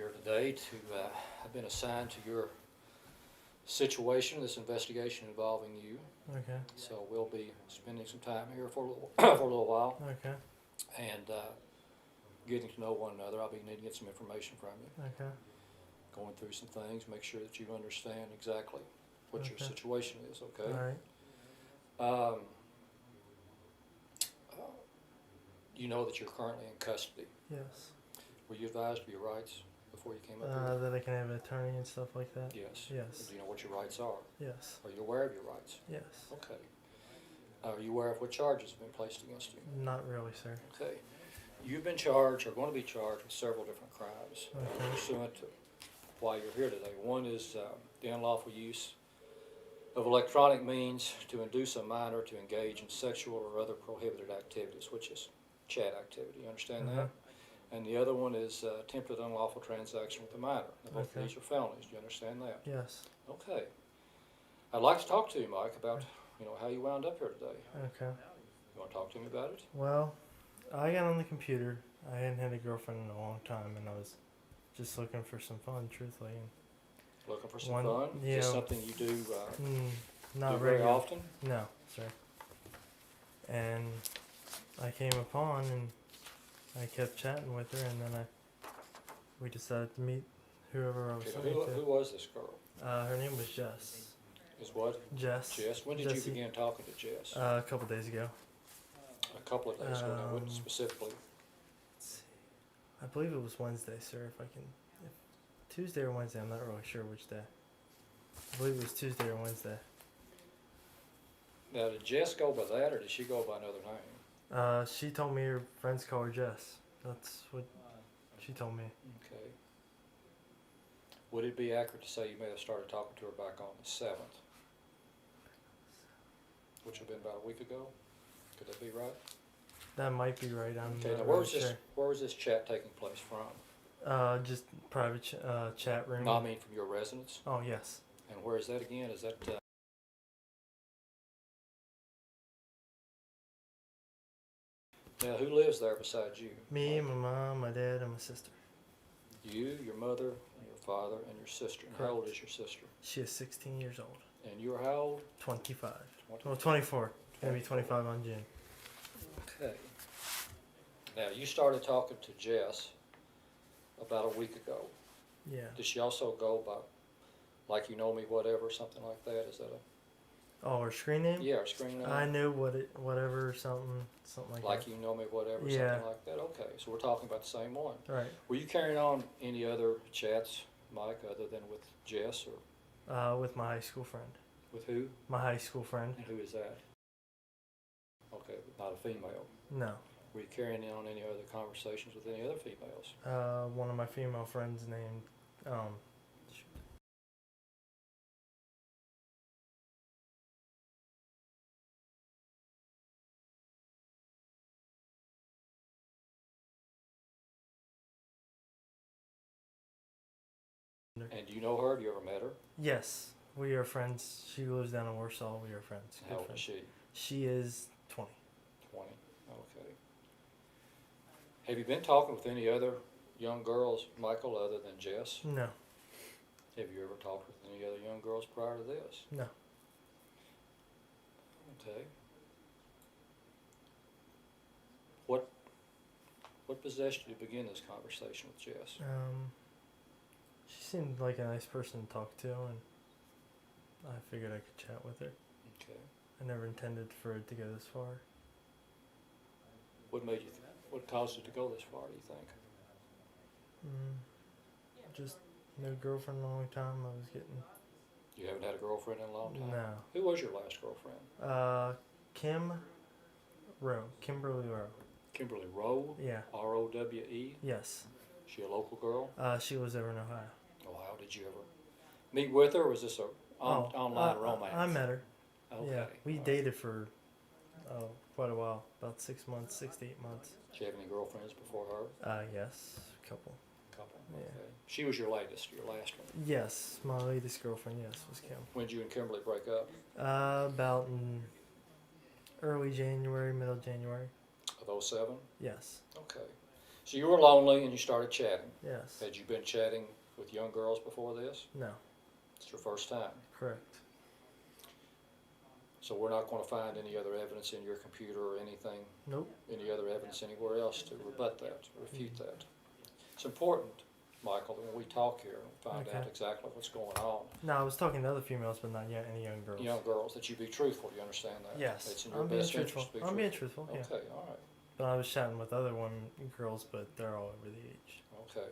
here today to, I've been assigned to your situation, this investigation involving you. Okay. So we'll be spending some time here for a little, for a little while Okay. and getting to know one another. I'll be needing to get some information from you, Okay. going through some things, make sure that you understand exactly what your Okay. situation is, okay? All right. Um, you know that you're currently in custody. Yes. Were you advised of your rights before you came up here? That I can have an attorney and stuff like that. Yes. Yes. Do you know what your rights are? Yes. Are you aware of your rights? Yes. Okay. Are you aware of what charges have been placed against you? Not really, sir. Okay. You've been charged, or going to be charged, with several different crimes Okay. pursuant to why you're here today. One is the unlawful use of electronic means to induce a minor to engage in sexual or other prohibited activities, which is chat activity. You understand that? And the other one is attempted unlawful transaction with a minor. Now, both of Okay. these are felonies. Do you understand that? Yes. Okay. I'd like to talk to you, Mike, about how you wound up here today. Okay. You want to talk to me about it? Well, I got on the computer. I hadn't had a girlfriend in a long time, and I was just looking for some fun, truthfully. Looking for some One- fun? yeah. Is this something you do Not do very regular. often? No, sir. And I came upon, and I kept chatting with her, and then we decided to meet whoever I was Okay, talking who to. was this girl? Her name was Jess. Is what? Jess. Jess? When did Jessie. you begin talking to Jess? A couple days ago. A couple of days ago. Now, what um, specifically? Let's see. I believe it was Wednesday, sir. If Tuesday or Wednesday, I'm not really sure which day. I believe it was Tuesday or Wednesday. Now, did Jess go by that, or did she go by another name? She told me her friends call her Jess. That's what she told me. Okay. Would it be accurate to say you may have started talking to her back on the 7th? Which would have been about a week ago? Could that be right? That might be right. I'm Okay, not now really sure. where was this chat taking place from? Just private chat room. No, I mean from your residence? Oh, yes. And where is that again? Is that now who lives there besides you? Me, my mom, my dad, and my sister. You, your mother, your father, and your sister. And how old is your sister? She is 16 years old. And you're how old? 25. 20. Well, 24. Gonna be 25 on June. Okay. Now you started talking to Jess about a week ago. Yeah. Did she also go by, like you know me, whatever, something like that? Is that a Oh, her screen name? her screen name? I knew whatever, something like Like that. you know me, whatever, Yeah. something like that. Okay, so we're talking about the same one. Right. Were you carrying on any other chats, Mike, other than with Jess, or With my high school friend. with who? My high school friend. And who is that? Okay, but not a female. No. Were you carrying on any other conversations with any other females? One of my female friends named And do you know her? Have you ever met her? Yes, we are friends. She lives down in Warsaw. We are friends. How Good old is friends. she? She is 20. 20. Okay. Have you been talking with any other young girls, Michael, other than Jess? No. Have you ever talked with any other young girls prior to this? No. Okay. What possessed you to begin this conversation with Jess? She seemed like a nice person to talk to, and I figured I could chat with her. Okay. I never intended for it to go this far. What made you? What caused it to go this far? Do you think? Just no girlfriend in a long time. I was getting You haven't had a girlfriend in a long time. no. Who was your last girlfriend? Kimberly Rowe. Kimberly Rowe. Yeah. R-O-W-E. Yes. She a local girl? She lives over in Ohio. Oh, how did you ever meet with her? Or was this a online romance? I met her. Okay. Yeah. We All right. dated for quite a while, about 6 months, 6 to 8 months. Did you have any girlfriends before her? Yes, a couple. Couple. Yeah. Okay. She was your latest, your last one. Yes, my latest girlfriend. Yes, was Kim. When did you and Kimberly break up? About in early January, middle January. Of 07? Yes. Okay. So you were lonely and you started chatting. Yes. Had you been chatting with young girls before this? No. It's your first time. Correct. So we're not going to find any other evidence in your computer or anything, Nope. any other evidence anywhere else to rebut that, to refute that. It's important, Michael, that when we talk here and find out Okay. exactly what's going on. No, I was talking to other females, but not yet any young girls. Young girls, that you be truthful. Do you understand that? Yes. It's in your I'm being best truthful. interest to be I'm being truthful. Yeah. Okay, all right. But I was chatting with other women, girls, but they're all over the age. Okay.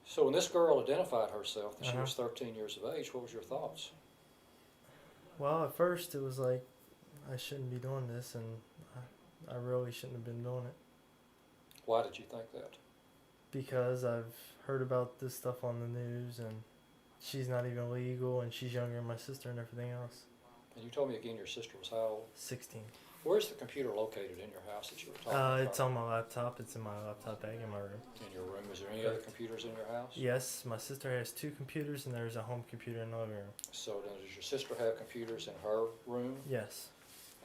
So when this girl identified herself that she Uh-huh. was 13 years of age, what was your thoughts? Well, at first it was like I shouldn't be doing this, and I really shouldn't have been doing it Why did you think that? because I've heard about this stuff on the news, and she's not even legal, and she's younger than my sister and everything else. And you told me again your sister was how old? 16. Where's the computer located in your house that you were talking about? It's on my laptop. It's in my laptop bag in my room. In your room. Is there any other Correct. computers in your house? Yes, my sister has 2 computers, and there's a home computer in the living room. So then does your sister have computers in her room? Yes.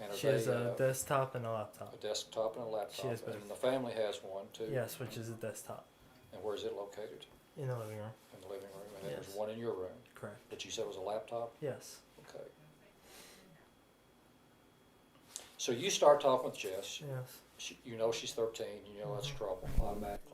And are She has they, a desktop and a laptop. a desktop and a laptop? She has both. And the family has one too? Yes, which is a desktop And where is it located? in the living room. In the living room? And then Yes. there's one in your room Correct. that you said was a laptop? Yes. Okay. So you start talking with Jess. Yes. You know she's 13. You know that's Mhm. trouble automatically.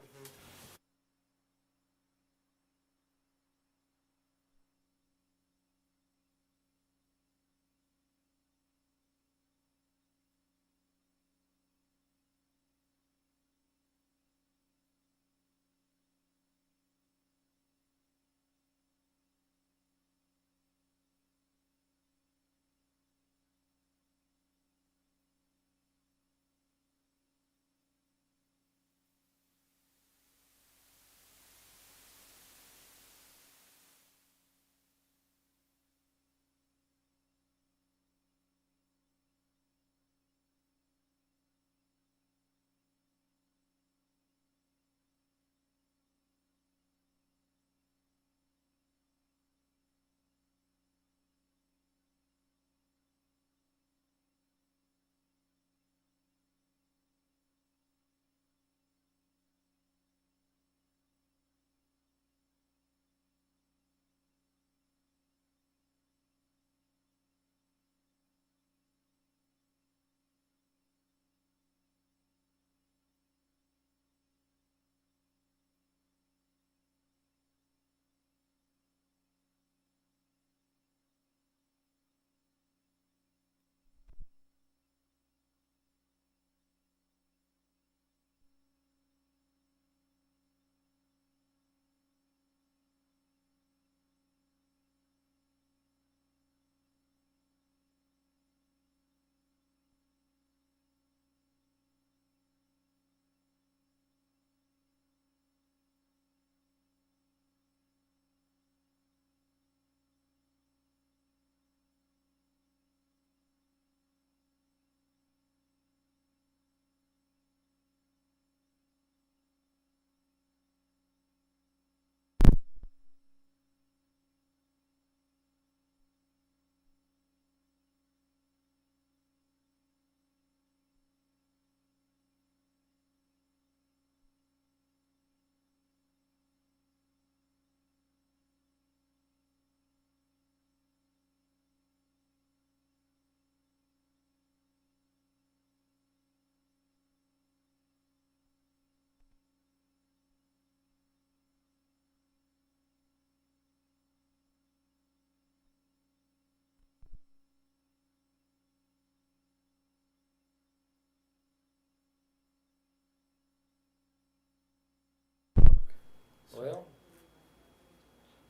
Well,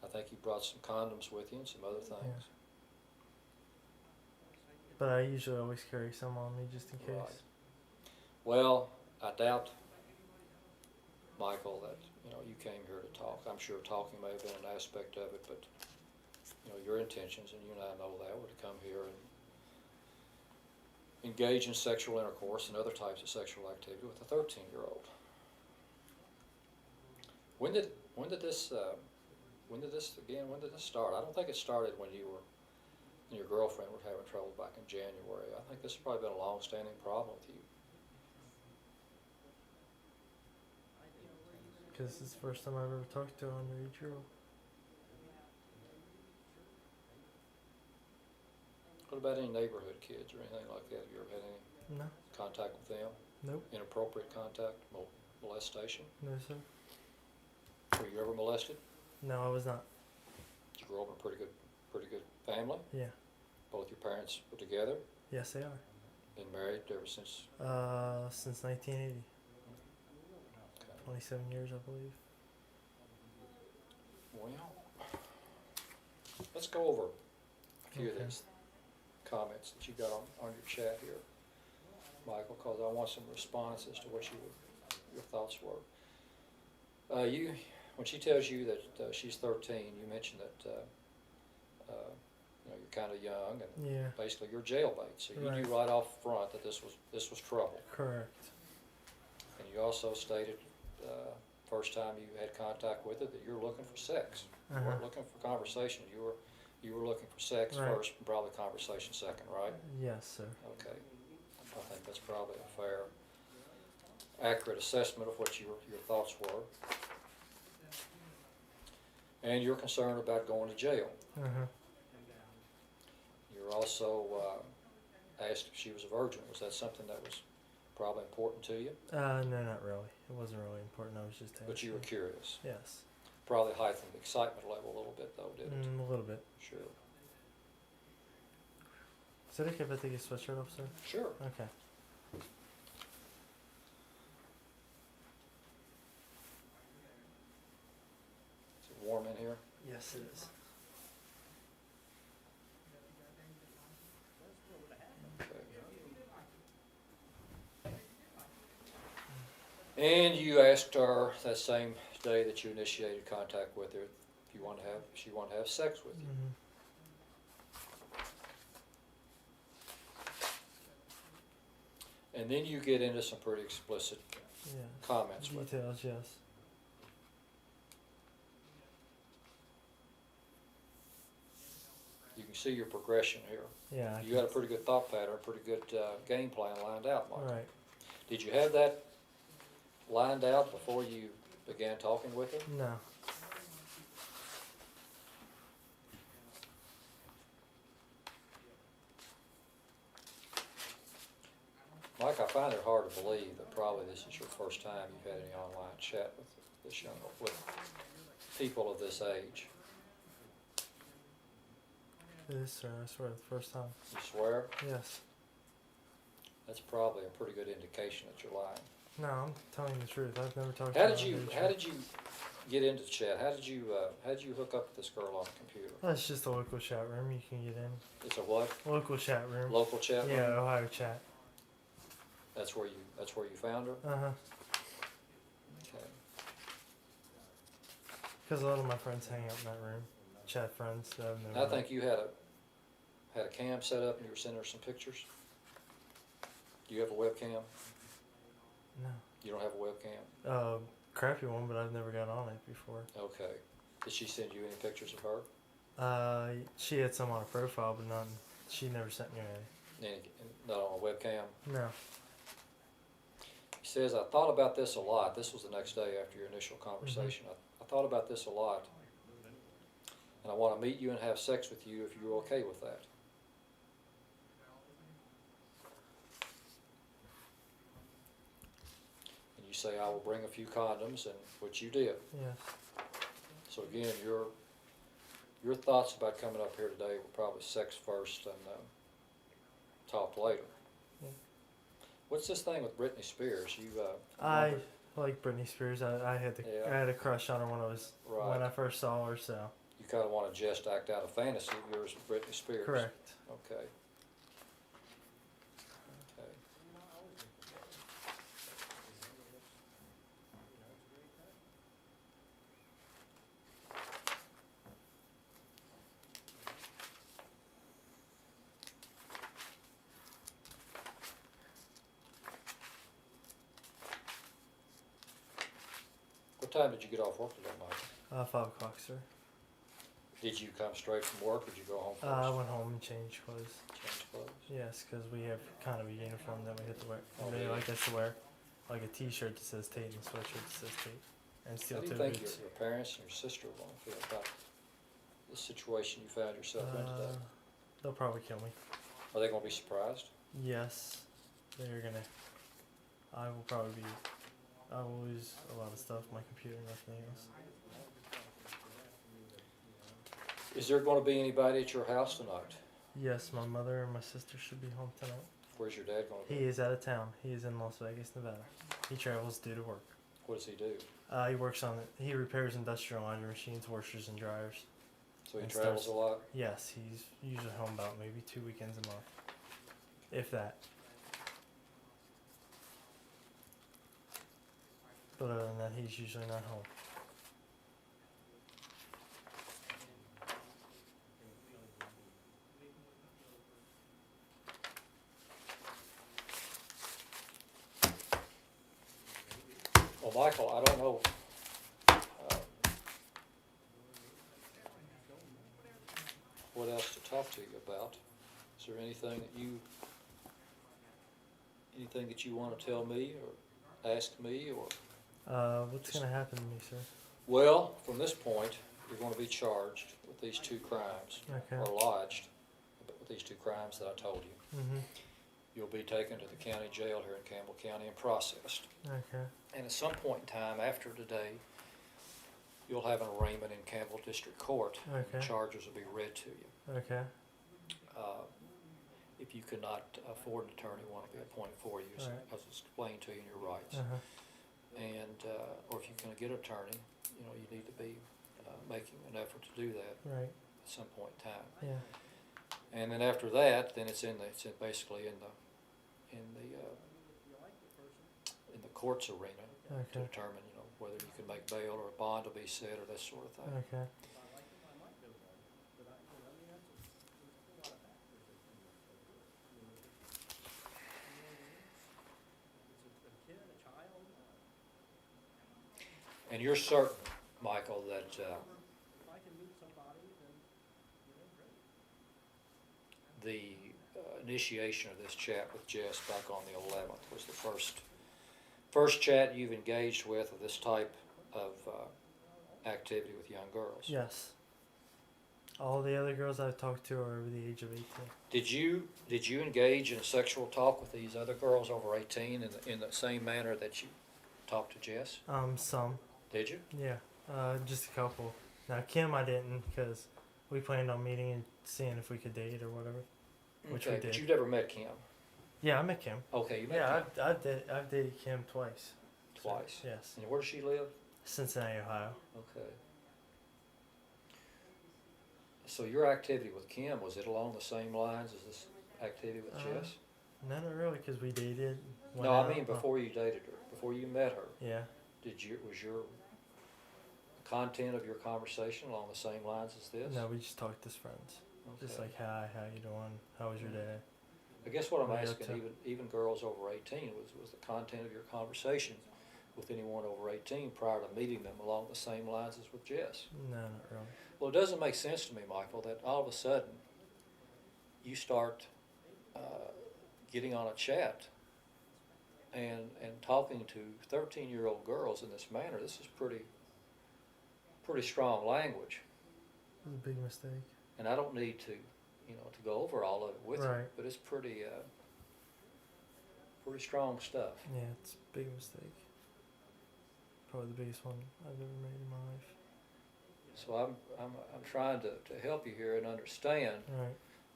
I think you brought some condoms with you and some other things. But I usually always carry some on me just in case. Right. Well, I doubt, Michael, that you came here to talk. I'm sure talking may have been an aspect of it, but your intentions, and you and I know that, were to come here and engage in sexual intercourse and other types of sexual activity with a 13-year-old. When did this start? I don't think it started when you and your girlfriend were having trouble back in January. I think this has probably been a long-standing problem with you. because it's the first time I've ever talked to an underage girl. What about any neighborhood kids or anything like that? Have you ever had any No. contact with them? Nope. Inappropriate contact, molestation? No, sir. Were you ever molested? No, I was not. Did you grow up in a pretty good family? Yeah. Both your parents were together? Yes, they are. Been married ever since? Since 1980. Okay. 27 years, I believe. Well, let's go over a few of Okay. these comments that you got on your chat here, Michael, because I want some responses to what your thoughts were. When she tells you that she's 13, you mentioned that you're kind of young and Yeah. basically you're jailbait, so you Right. knew right off front that this was trouble. Correct. And you also stated first time you had contact with her that you're looking for sex. You Uh-huh. weren't looking for conversation. You were looking for sex Right. first, and probably conversation second, right? Yes, sir. Okay. I think that's probably a fair, accurate assessment of what your thoughts were. And you're concerned about going to jail. Uh-huh. You're also asked if she was a virgin. Was that something that was probably important to you? No, not really. It wasn't really important. I was just asking. But you were curious. Yes. Probably heightened the excitement level a little bit, though, didn't it? A little bit. Sure. Is it okay if I take your sweatshirt off, sir? Sure. Okay. Is it warm in here? Yes, it is. And you asked her that same day that you initiated contact with her if she wanted to have sex with you. Mm-hmm. And then you get into some pretty explicit Yeah. comments with her. Details, yes. You can see your progression here. Yeah. You got a pretty good thought pattern, pretty good game plan lined out, Mike. Right. Did you have that lined out before you began talking with her? No. Mike, I find it hard to believe that probably this is your first time you've had any online chat with people of this age. It is, sir. I swear, the first time. You swear? Yes. That's probably a pretty good indication that you're lying. No, I'm telling you the truth. I've never talked How to did you get into chat? How did you hook up with this girl on the computer? That's just a local chat room. You can get in. It's a what? Local chat room. Local chat room? Yeah, Ohio chat. That's where you found her? Uh-huh. Okay. Because a lot of my friends hang out in that room. Chat friends that I've never I met. think you had a cam set up and you were sending her some pictures. Do you have a webcam? No. You don't have a webcam? Crappy one, but I've never got on it before. Okay. Did she send you any pictures of her? She had some on her profile, but none. She never sent me any. Not on a webcam? No. He says, I thought about this a lot. This was the next day after your initial conversation. I thought about this a lot. And I want to meet you and have sex with you if you're okay with that. And you say, I will bring a few condoms, and which you did. Yes. So again, your thoughts about coming up here today were probably sex first and talk later. Yeah. What's this thing with Britney Spears? I remember- like Britney Spears. I had Yeah. I had a crush on her when I first saw her. So. You kind of want to just act out a fantasy of yours with Britney Spears. Correct. Okay. Okay. What time did you get off work today, Mike? 5 o'clock, sir. Did you come straight from work, or did you go home first? I went home and changed clothes. Change clothes? Yes, because we have kind of a uniform that we have to wear. Oh, They yeah. like us to wear like a T-shirt that says Tate and a sweatshirt that says Tate. and How steel do you toe think boots. your parents and your sister are going to feel about the situation you found yourself in today? They'll probably kill me. Are they going to be surprised? Yes, they're gonna. I will probably be. I will lose a lot of stuff, my computer and everything else. Is there going to be anybody at your house tonight? Yes, my mother and my sister should be home tonight. Where's your dad going to be? He is out of town. He is in Las Vegas, Nevada. He travels due to work. What does he do? He works on it. He repairs industrial laundry machines, washers, and dryers. So he And travels stuff. a lot? Yes, he's usually home about maybe 2 weekends a month, if that. But other than that, he's usually not home. Well, Michael, I don't know. What else to talk to you about? Is there anything that you want to tell me or ask me or? What's gonna happen to me, sir? Well, from this point, you're going to be charged with these two crimes, Okay. or lodged with these two crimes that I told you. Mm-hmm. You'll be taken to the county jail here in Campbell County and processed. Okay. And at some point in time after today, you'll have an arraignment in Campbell District Court. And the Okay. charges will be read to you. Okay. If you cannot afford an attorney, one will be appointed for you, as Right. as explained to you in your rights. Uh-huh. And, or if you can get an attorney, you know, you need to be making an effort to do that Right. at some point in time. Yeah. And then after that, then it's basically in the courts arena to Okay. determine, you know, whether you can make bail or a bond will be set or that sort of thing. Okay. And you're certain, Michael, that the initiation of this chat with Jess back on the 11th was the first chat you've engaged with of this type of activity with young girls. Yes. All the other girls I've talked to are over the age of 18. Did you engage in sexual talk with these other girls over 18 in the same manner that you talked to Jess? Some. Did you? Yeah. Just a couple. Now Kim, I didn't, because we planned on meeting and seeing if we could date or whatever. Which we Okay, did. but you've never met Kim. Yeah, I met Kim. Okay, you met Yeah, Kim I've dated Kim twice. twice. Yes. And where does she live? Cincinnati, Ohio. Okay. So your activity with Kim, was it along the same lines as this activity with Jess? No, not really, because we dated. went No, I out, mean before you dated her, before you met her. Yeah. Was your content of your conversation along the same lines as this? No, we just talked as friends. Just Okay. like, hi, how you doing? How was your day? I guess what I'm Right up asking, to- even girls over 18, was the content of your conversation with anyone over 18 prior to meeting them along the same lines as with Jess? No, not really. Well, it doesn't make sense to me, Michael, that all of a sudden you start getting on a chat and talking to 13-year-old girls in this manner. This is pretty strong language, It was a big mistake. and I don't need to go over all of it with you, Right. but it's pretty strong stuff. Yeah, it's a big mistake. Probably the biggest one I've ever made in my life. So I'm trying to help you here and understand Right.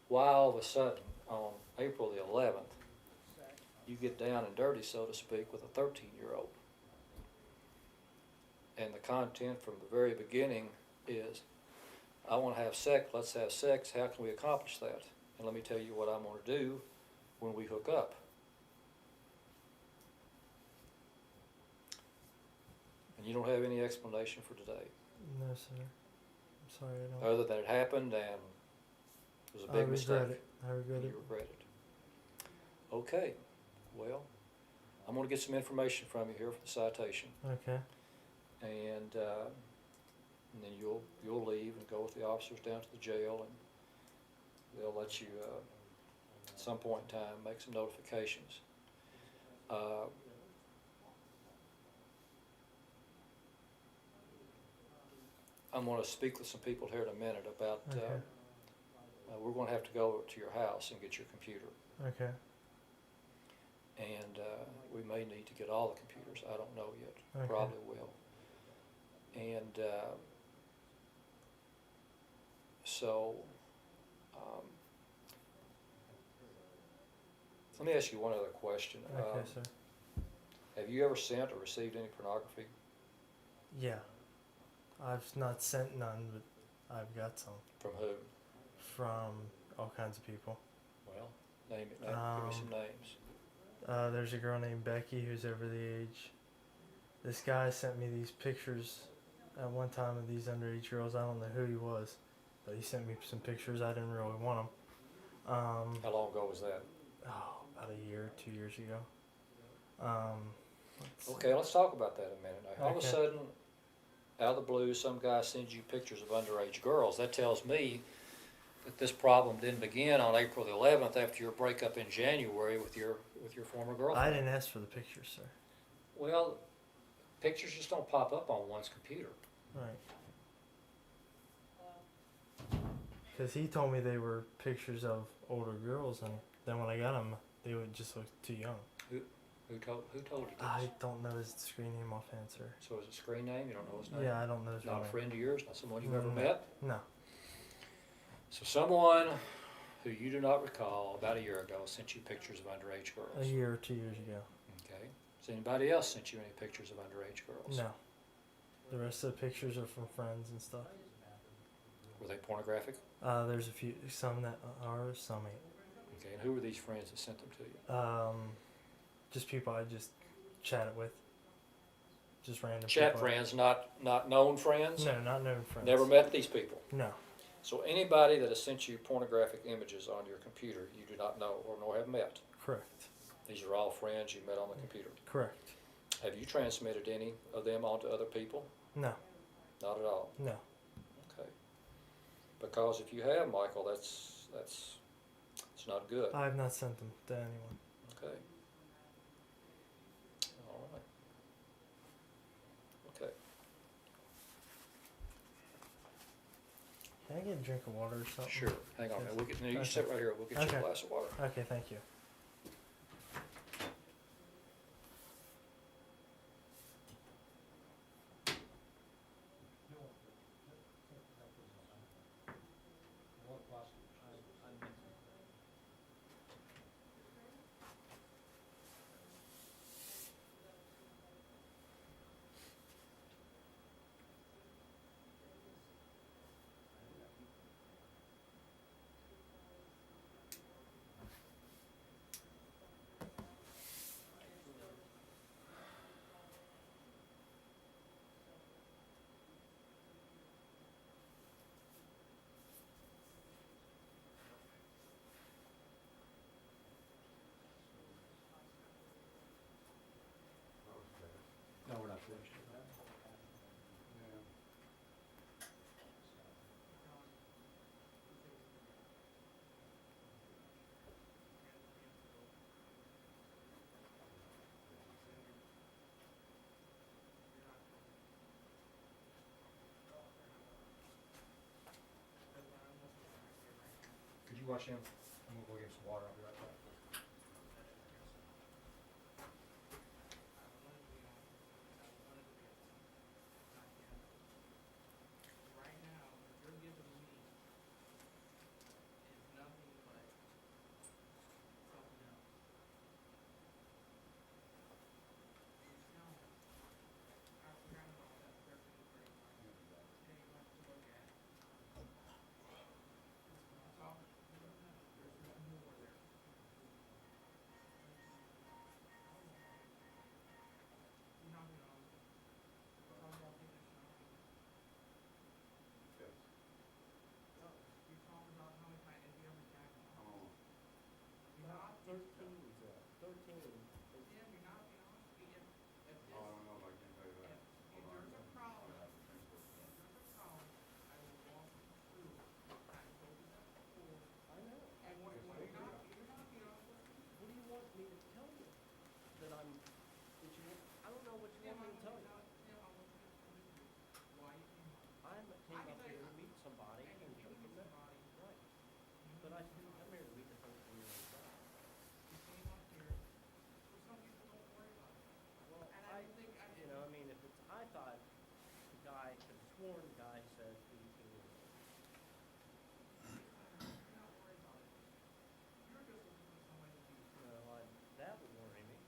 why all of a sudden on April the 11th you get down and dirty, so to speak, with a 13-year-old. And the content from the very beginning is, I want to have sex, let's have sex, how can we accomplish that? And let me tell you what I'm going to do when we hook up. And you don't have any explanation for today, No, sir. I'm sorry, I don't. other than it happened and it was a big mistake. regret it. I regret You it. regret it. Okay, well, I'm going to get some information from you here for the citation, Okay. and then you'll leave and go with the officers down to the jail, and they'll let you at some point in time make some notifications. I'm gonna speak with some people here in a minute about, Okay. we're gonna have to go to your house and get your computer. Okay. And we may need to get all the computers. I don't know yet. Okay. Probably will. And so, um, let me ask you one other question. Okay, sir. Have you ever sent or received any pornography? Yeah. I've not sent none, but I've got some From whom? from all kinds of people. Well, name it. Give me some names. There's a girl named Becky who's over the age. This guy sent me these pictures at one time of these underage girls. I don't know who he was, but he sent me some pictures. I didn't really want them. How long ago was that? Oh, about a year, 2 years ago. Okay, let's talk about that a minute. Now, all of a Okay. sudden, out of the blue, some guy sends you pictures of underage girls. That tells me that this problem didn't begin on April the 11th after your breakup in January with your former girlfriend. I didn't ask for the pictures, sir. Well, pictures just don't pop up on one's computer. Right. Because he told me they were pictures of older girls, and then when I got them, they would just look too young. Who told you this? I don't know his screen name offhand, sir. So is it screen name? You don't know his name? Yeah, I don't know his Not a name. friend of yours? Not someone you've ever No. met? No. So someone who you do not recall about a year ago sent you pictures of underage girls. A year or 2 years ago. Okay. Has anybody else sent you any pictures of underage girls? No. The rest of the pictures are from friends and stuff. Were they pornographic? There's some that are, some ain't. Okay, and who were these friends that sent them to you? Just people I just chatted with. Just random Chat people. friends, not known friends? No, not known friends. Never met these people? No. So anybody that has sent you pornographic images on your computer you do not know or nor have met? Correct. These are all friends you met on the computer? Correct. Have you transmitted any of them onto other people? No. Not at all? No. Okay. Because if you have, Michael, that's it's not good. I have not sent them to anyone. Okay. All right. Okay. Can I get a drink of water or something? Sure. Hang on a minute. We'll get, no, you Okay. sit right here. We'll get you Okay. a glass of water. Okay, thank you. No, we're not finished. Could you wash him? I'm gonna go get some water. I'll be right back. sworn guy says 18 years old. No, that would worry me.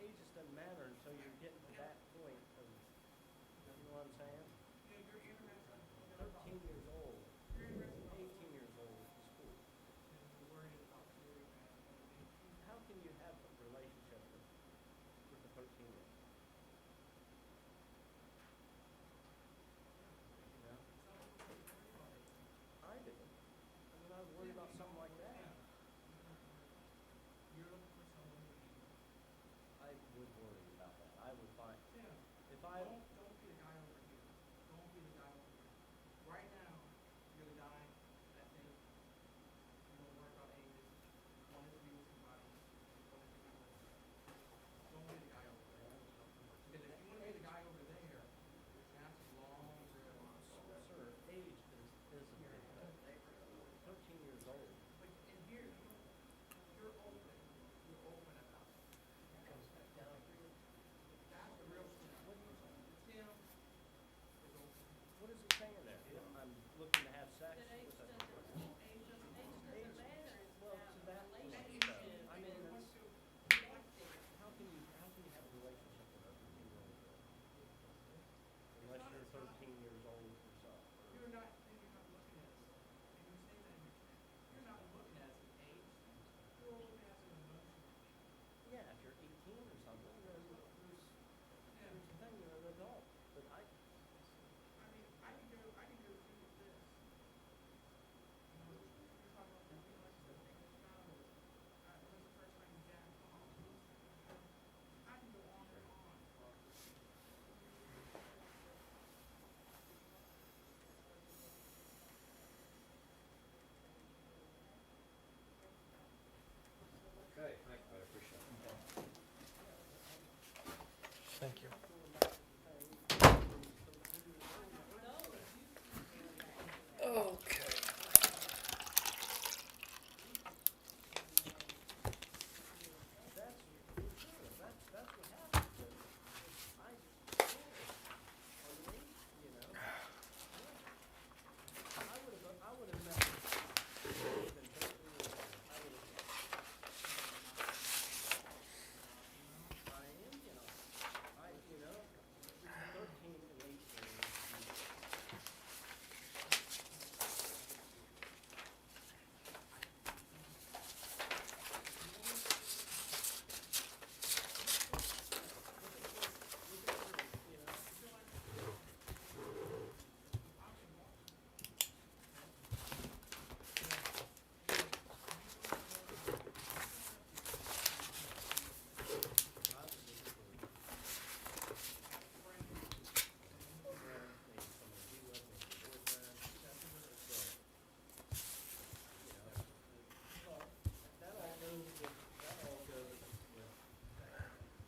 Age just doesn't matter until you're getting to that point of, you know what I'm saying? 13 years old, 18 years old is school. How can you have a relationship with a 13-year-old? You know? I do. I mean, I was worried about something like that. I would worry about that. I would find, if I, sir, age is a big thing. 13 years old. What is it saying there? I'm looking to have sex with a age. Well, to that point, though, I mean, it's, how can you have a relationship with a 13-year-old girl unless you're 13 years old yourself? Yeah, if you're 18 or something, then there's the thing, you're an adult. But I Okay, thank you, I appreciate it. Thank you. Okay. That's what happens. But I, on me, you know, I would have met even 13 years old. I would have met. I am, you know, 13 and 18.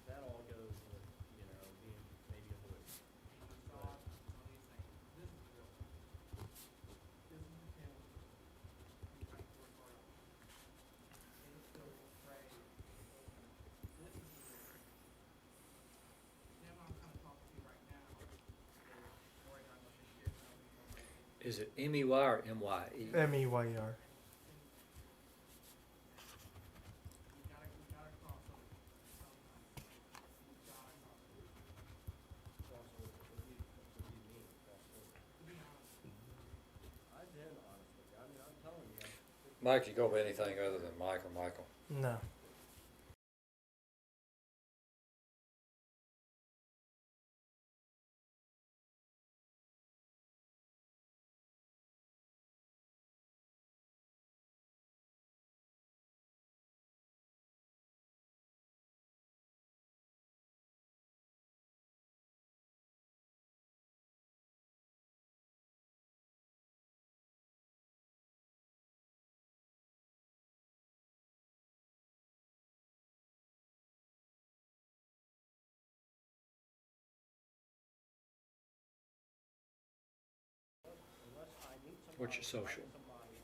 That all goes with, you know, being maybe a boy. Is it M-E-Y or M-Y-E? MEYER. What do you mean, cross over? I've been honest with you. I mean, I'm telling you. Mike, you go by anything other than Mike or Michael? No. What's your social? somebody.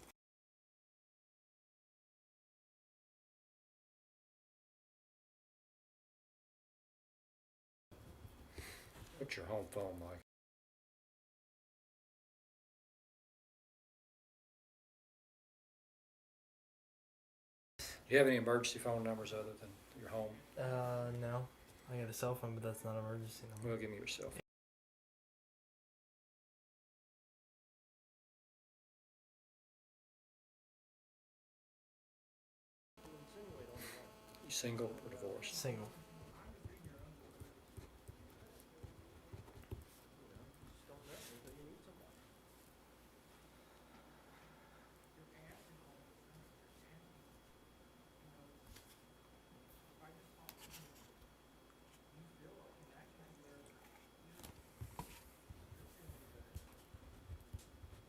What's your home phone, Mike? Do you have any emergency phone numbers other than your home? No. I got a cell phone, but that's not an emergency number. Well, give me your cell phone. You single or divorced? Single. Just don't know until you need somebody.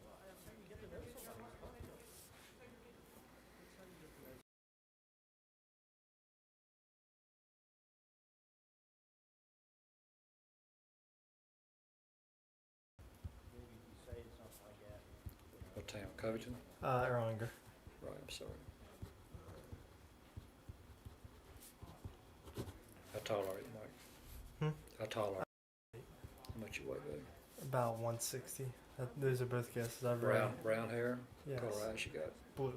Well, that's how you get to know somebody. Is talk to them. That's how you get to know. Maybe if you say something like that, you know. What town? Covington? Erlanger. Right, I'm sorry. How tall are you, Mike? Hmm? How tall are you? How much you weigh, baby? About 160. Those are both guesses I've Brown hair? Yes. What color eyes you got? Blue.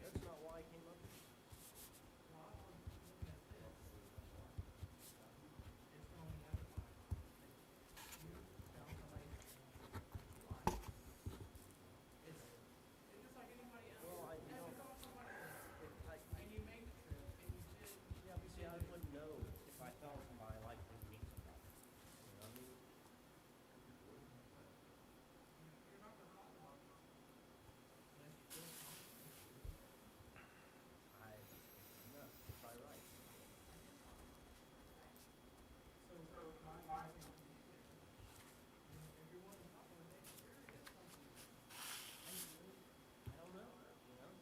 That's not why I came up with it. Well, I, you know, yeah, but see, I wouldn't know if I felt somebody like to meet somebody. You know what I mean? No, you're probably right. I don't know, you know?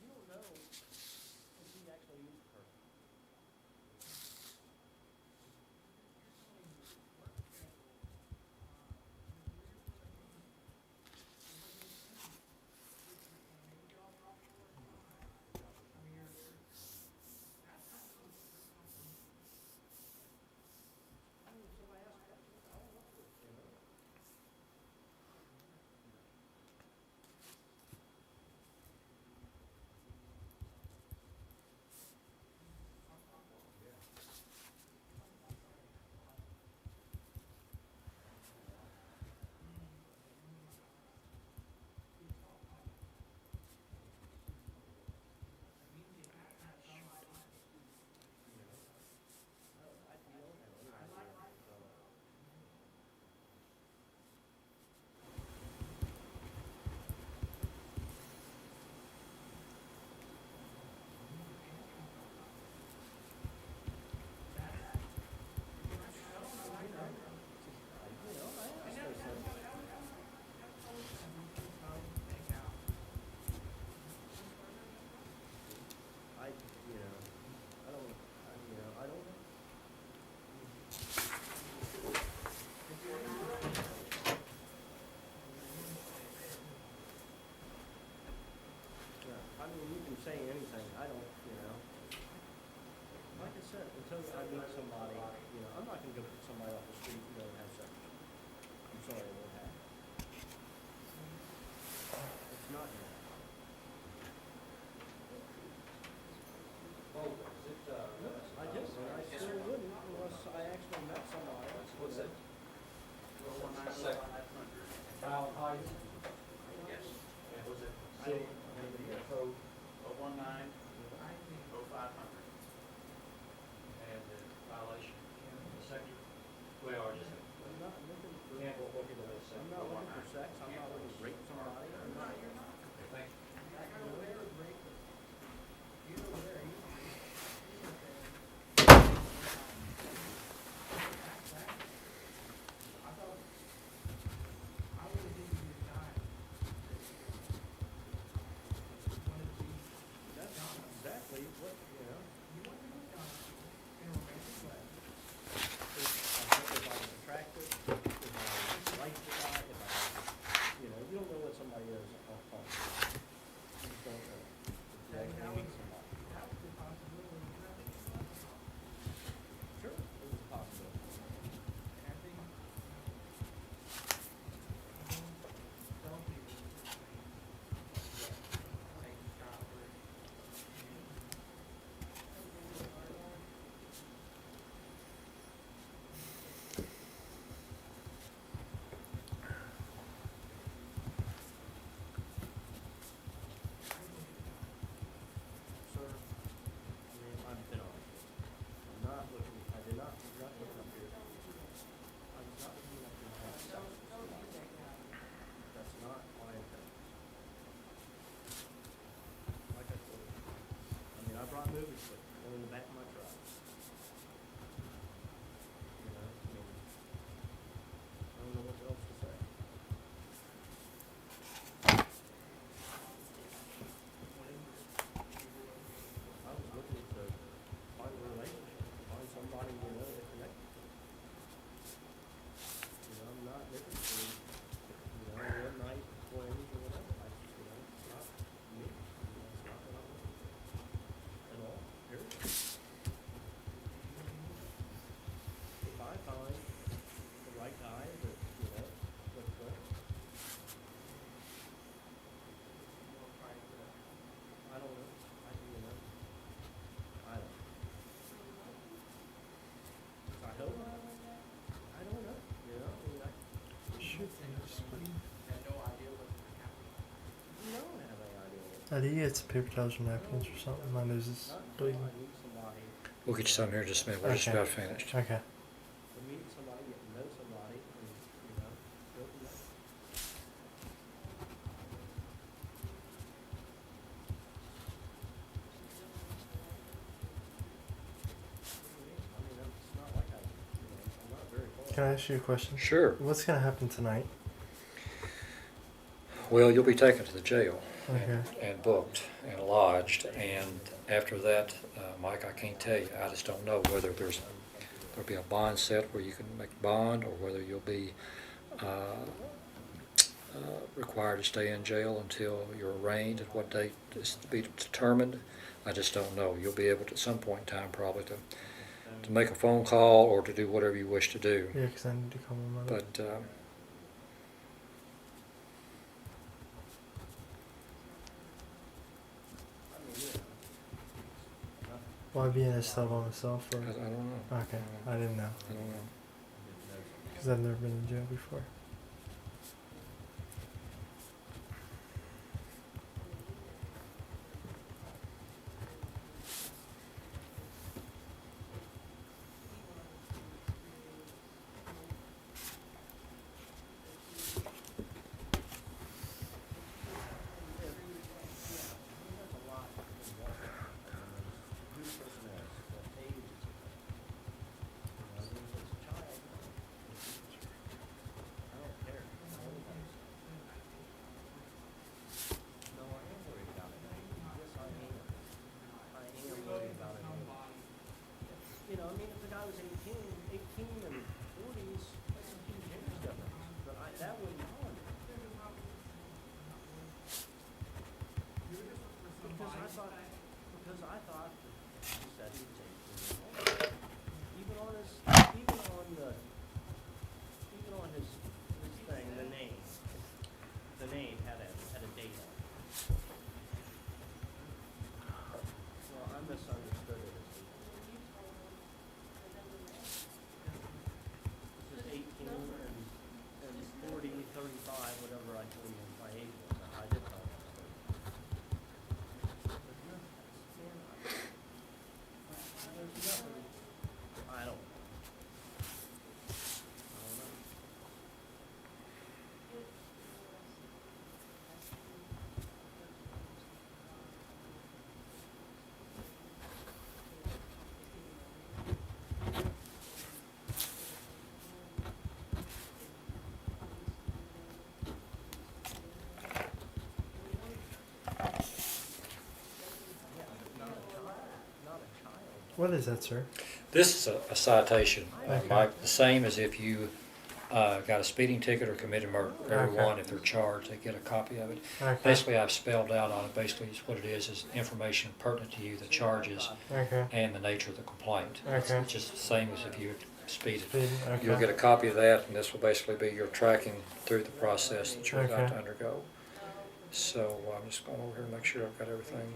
You don't know until you actually meet the person. I don't know if somebody asks questions, I don't know, you know? You don't know anybody, so. You know, I asked her, so. You know, I don't know. Yeah, I mean, you can say anything, I don't, you know. Like I said, until I meet somebody, you know, I'm not gonna go put somebody off the street who doesn't have sex. I'm sorry, it won't happen. It's not gonna happen. I do, and I still wouldn't unless I actually met somebody. What's that? Foul height? Yes. And was it? Code 019, 0500. And the violation, the section, well, or just. I'm not looking for, Can't look at the section. I'm not looking for sex, I'm not looking to rape somebody, I'm not. Thank you. That's movie sticker on the back of my truck. You know, I mean, I don't know what else to say. I was looking to find a relationship, find somebody, you know, that connect. You know, I'm not looking for, you know, one night flings or whatever. You know, it's not me. You know, it's not what I'm looking for at all. Period. If I find the right guy that, you know, that clicks, I don't know. You know, I don't. I hope. I don't know. You know, I mean, Had no idea what happened. you don't have any idea what. Do you get some paper towels or napkins or something? My nose is Not until bleeding. I meet somebody. We'll get you some here in just a minute. We're just Okay. about finished. Okay. To meet somebody, get to know somebody, and, you know, go from there. I mean, it's not like you know, I'm not very far. Can I ask you a question? Sure. What's gonna happen tonight? Well, you'll be taken to the jail Okay. and booked and lodged, and after that, Mike, I can't tell you. I just don't know whether there'll be a bond set where you can make a bond, or whether you'll be required to stay in jail until you're arraigned. At what date is to be determined. I just don't know. You'll be able to, at some point in time, probably to make a phone call or to do whatever you wish to do. Yeah, 'cause I need to call my mother. But I mean, you know, Will I be in a cell by myself or? I don't know. Okay, I didn't know. I don't know. Because I've never been in jail before. there's a lot involved. Who the person is, what age is it? You know, I mean, if it's a child, I don't care. I don't know. No, I am worried about it. Yes, I am. I am worried about it. You know, I mean, if the guy was 18 and 40s, that's a huge age difference. But that wouldn't bother me. Because I thought he said he was 18 years old. Even on his thing, the name had a date on it. Well, I misunderstood it as 18. This is 18 and 40, 35, whatever I told you my age was. I did tell him. There's nothing. I don't know. Yeah, but not a child. What is that, sir? This is a citation, Okay. Mike, the same as if you got a speeding ticket or committed murder. Everyone, if they're charged, they get a copy of it. Okay. Basically, I've spelled out on it, basically what it is information pertinent to you, the charges, Okay. and the nature of the complaint. Okay. It's just the same as if you speeded. Speeding, okay. You'll get a copy of that, and this will basically be your tracking through the process that you're about Okay. to undergo. So I'm just going over here and make sure I've got everything.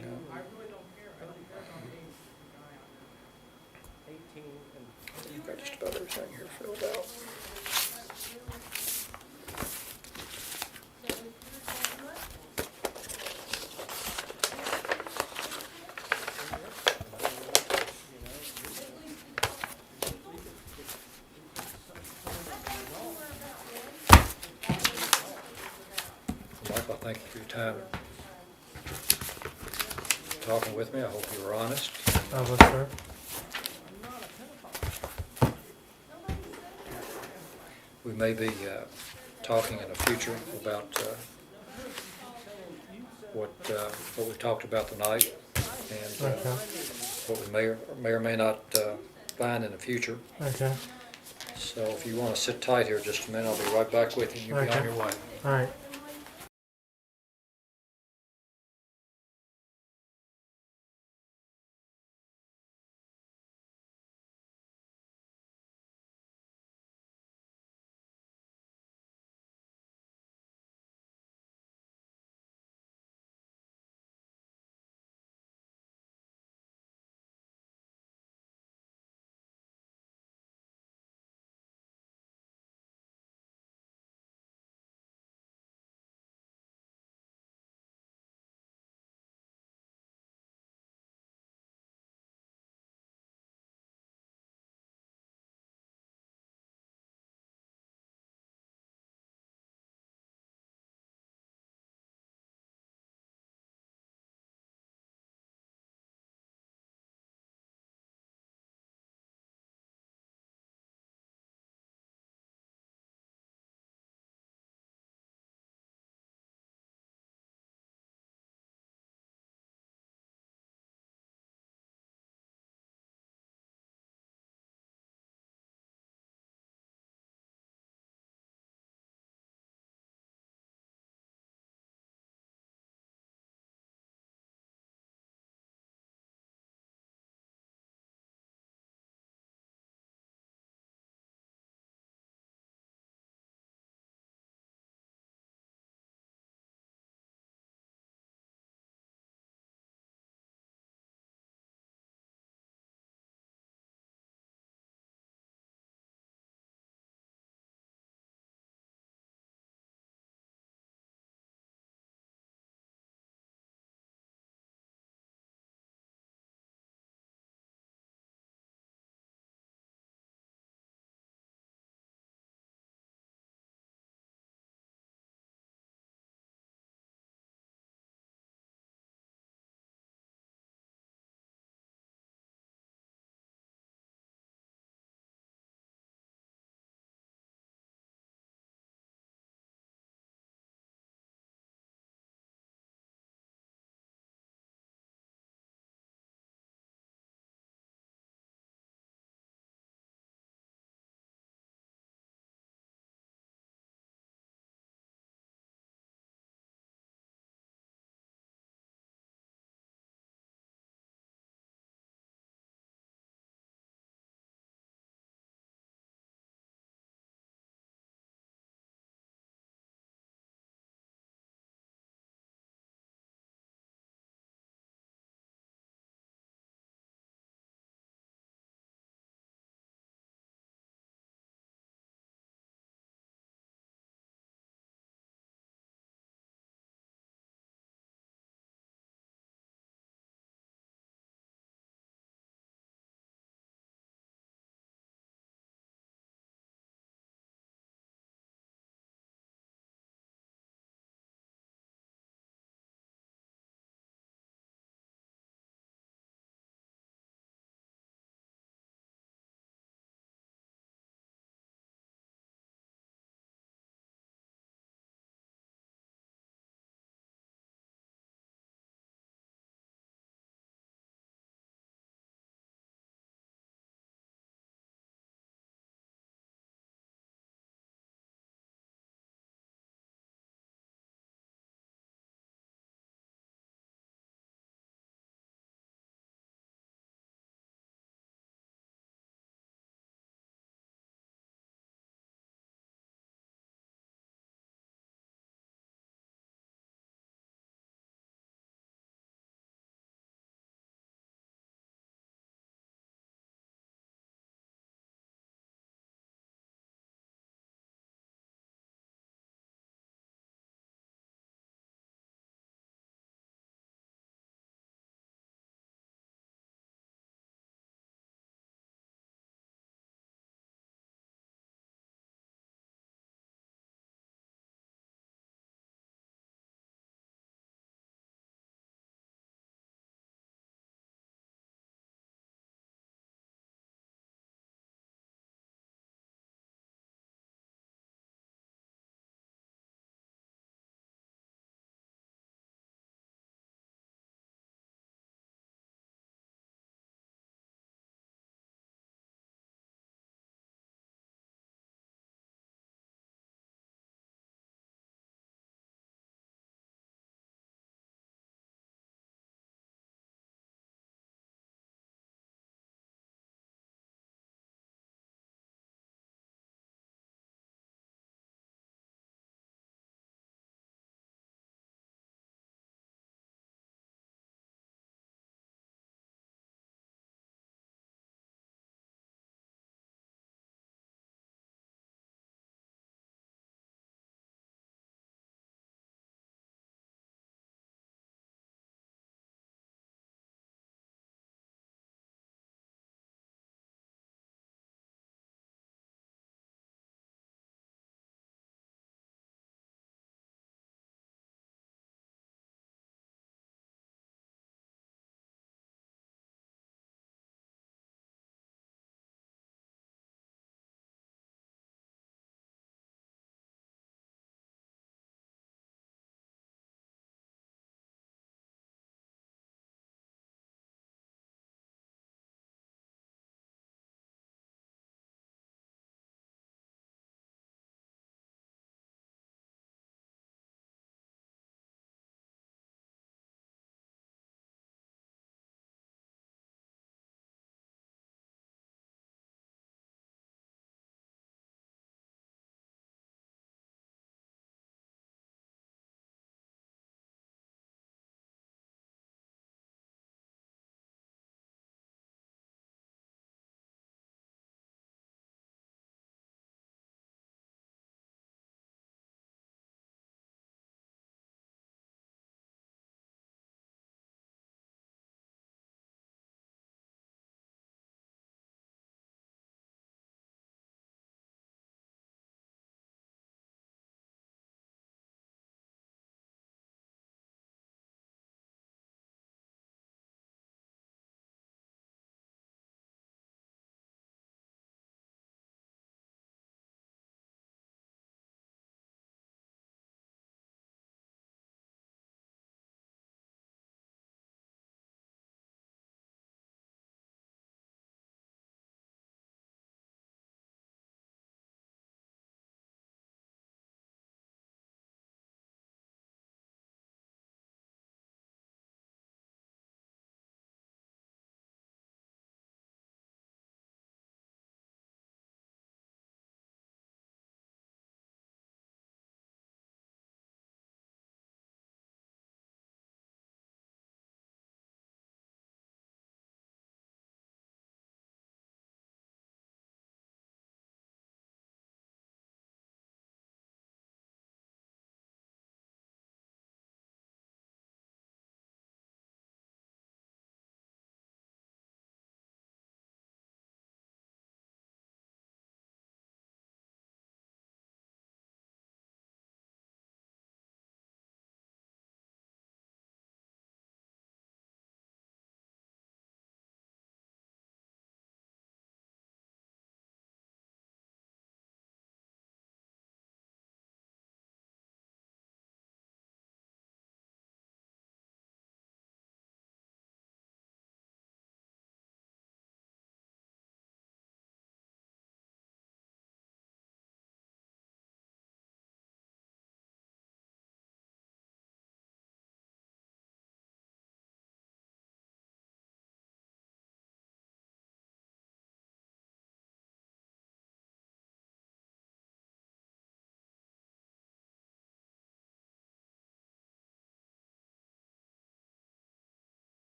18 and I've got just about everything here filled out. Michael, thank you for your time. talking with me. I hope you were honest. I was, sir. We may be talking in the future about what we talked about tonight, and Okay. what we may or may not find in the future. Okay. So if you want to sit tight here just a minute, I'll be right back with you. You'll be on Okay. your way. All right.